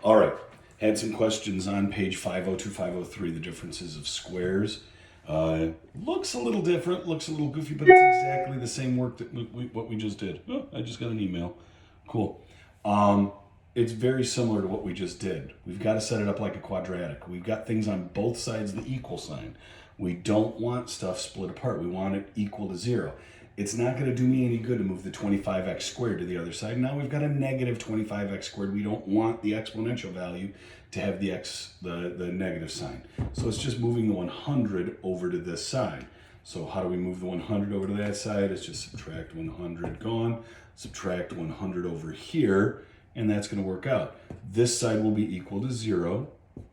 All right, had some questions on page 502, 503, the differences of squares. Looks a little different, looks a little goofy, but it's exactly the same work that what we just did. Oh, I just got an email. Cool. It's very similar to what we just did. We've got to set it up like a quadratic. We've got things on both sides of the equal sign. We don't want stuff split apart. We want it equal to 0. It's not going to do me any good to move the 25x squared to the other side. Now we've got a negative 25x squared. We don't want the exponential value to have the negative sign. So it's just moving the 100 over to this side. So how do we move the 100 over to that side? It's just subtract 100 gone, subtract 100 over here, and that's going to work out. This side will be equal to 0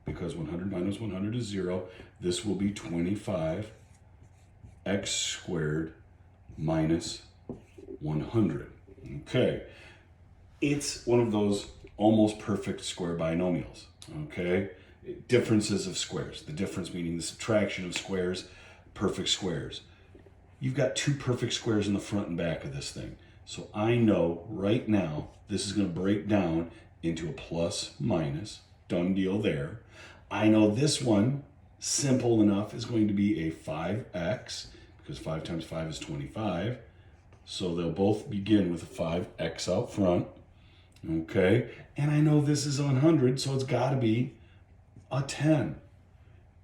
because 100 minus 100 is 0. This will be 25x squared minus 100. Okay. It's one of those almost perfect square binomials. Okay. Differences of squares. The difference meaning the subtraction of squares, perfect squares. You've got two perfect squares in the front and back of this thing. So I know right now this is going to break down into a plus minus. Done deal there. I know this one, simple enough, is going to be a 5x, because 5 times 5 is 25. So they'll both begin with a 5x out front. Okay, and I know this is 100, so it's got to be a 10.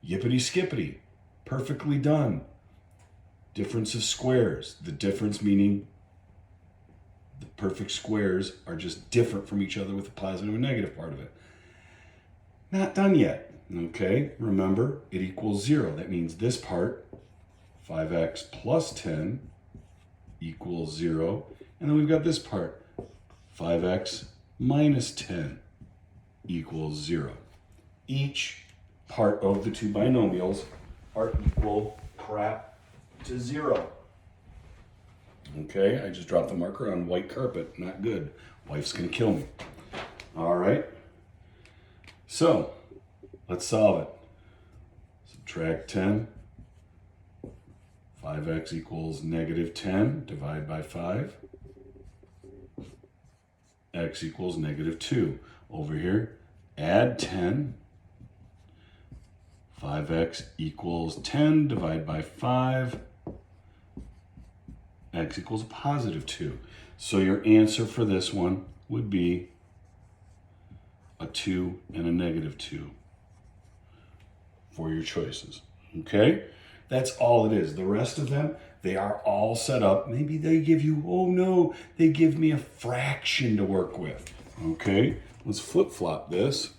Yippity skippity. Perfectly done. Difference of squares. The difference meaning the perfect squares are just different from each other with a positive and negative part of it. Not done yet. Okay, remember, it equals 0. That means this part, 5x plus 10 equals 0. And then we've got this part, 5x minus 10 equals 0. Each part of the two binomials are equal crap to 0. Okay, I just dropped the marker on white carpet. Not good. Wife's going to kill me. All right. So, let's solve it. Subtract 10. 5x equals negative 10. Divide by 5. X equals negative 2. Over here, add 10. 5x equals 10. Divide by 5. X equals a positive 2. So your answer for this one would be a 2 and a negative 2 for your choices. Okay? That's all it is. The rest of them, they are all set up. Maybe they give you, oh no, they give me a fraction to work with. Okay? Let's flip-flop this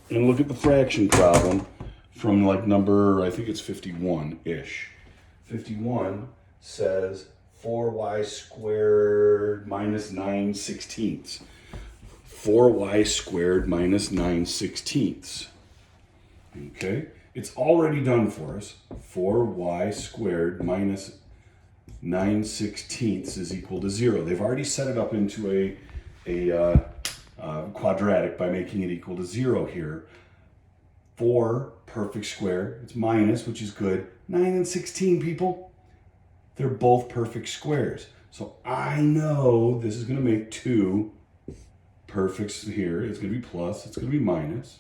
and look at the fraction problem from like number, I think it's 51-ish. 51 says 4y squared minus 9/16. 4y squared minus 9/16. Okay, it's already done for us. 4y squared minus 9/16 is equal to 0. They've already set it up into a quadratic by making it equal to 0 here. 4 perfect square, it's minus, which is good. 9 and 16, people. They're both perfect squares. So I know this is going to make 2 perfects here. It's going to be plus. It's going to be minus.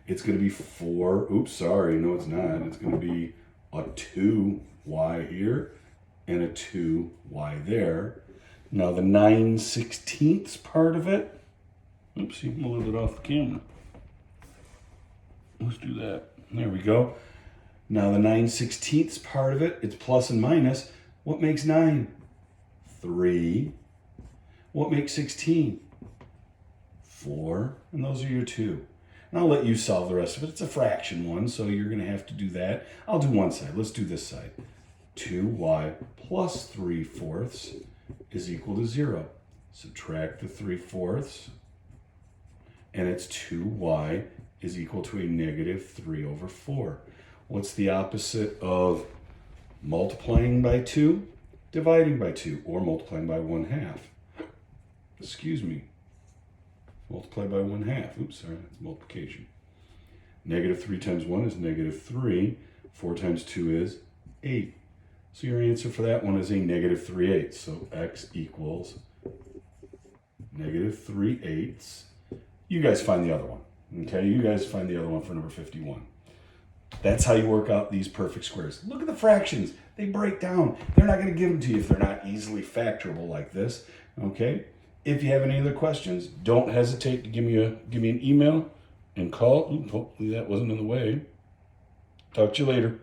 It's going to be 4. Oops, sorry. No, it's not. It's going to be a 2y here and a 2y there. Now the 9/16 part of it. Oopsie, I'm a little bit off the camera. Let's do that. There we go. Now the 9/16 part of it, it's plus and minus. What makes 9? 3. What makes 16? 4. And those are your 2. And I'll let you solve the rest of it. It's a fraction one, so you're going to have to do that. I'll do one side. Let's do this side. 2y plus 3/4 is equal to 0. Subtract the 3/4, and it's 2y is equal to a negative 3/4. What's the opposite of multiplying by 2? Dividing by 2, or multiplying by 1/2. Excuse me. Multiply by 1/2. Oops, sorry, that's multiplication. Negative 3 times 1 is negative 3. 4 times 2 is 8. So your answer for that one is a negative 3/8. So x equals negative 3/8. You guys find the other one. Okay, you guys find the other one for number 51. That's how you work out these perfect squares. Look at the fractions. They break down. They're not going to give them to you if they're not easily factorable like this. Okay? If you have any other questions, don't hesitate to give me an email and call. Ooh, hopefully that wasn't in the way. Talk to you later.